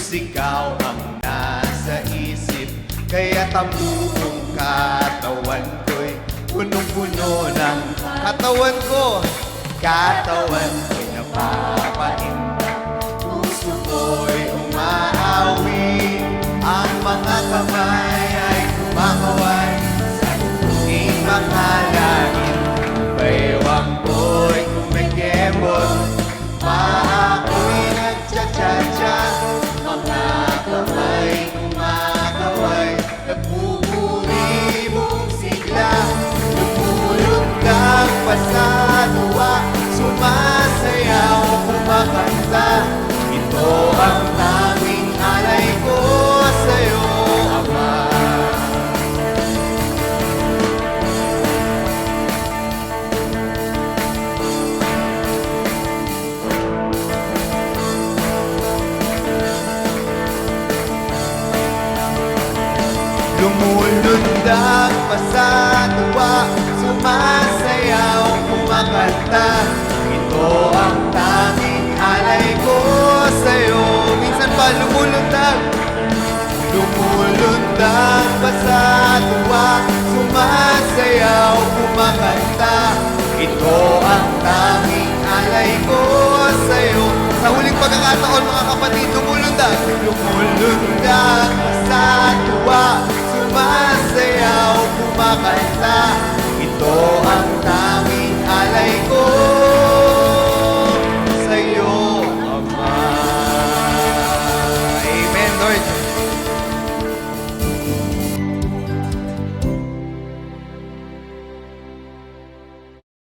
Ikaw ang nasa isip, kaya't ang buong katawan ko'y punong-puno ng katawan ko'y napapahinga. Puso ko'y umaawi, ang mga kamay ay kumakaway sa tugtuging mga langit. Baywang ko'y kumikembot, paa ko'y nagtsatsatsya, mga kamay kumakaway, nagpupuri mong sigla. Lumulundag pa sa luwa, sumasayaw, kumakanta. Ito ang tanging alay ko sa'yo, Ama. Lumulundag pa sa tuwa, sumasayaw, kumakanta. Ito ang tanging alay ko sa'yo. Minsan pa lumulundag pa sa tuwa, sumasayaw, kumakanta. Ito ang tanging alay ko sa'yo. Sa huling pagkakataon mga kapatid, lumulundag pa sa tuwa, sumasayaw, kumakanta. Ito ang tanging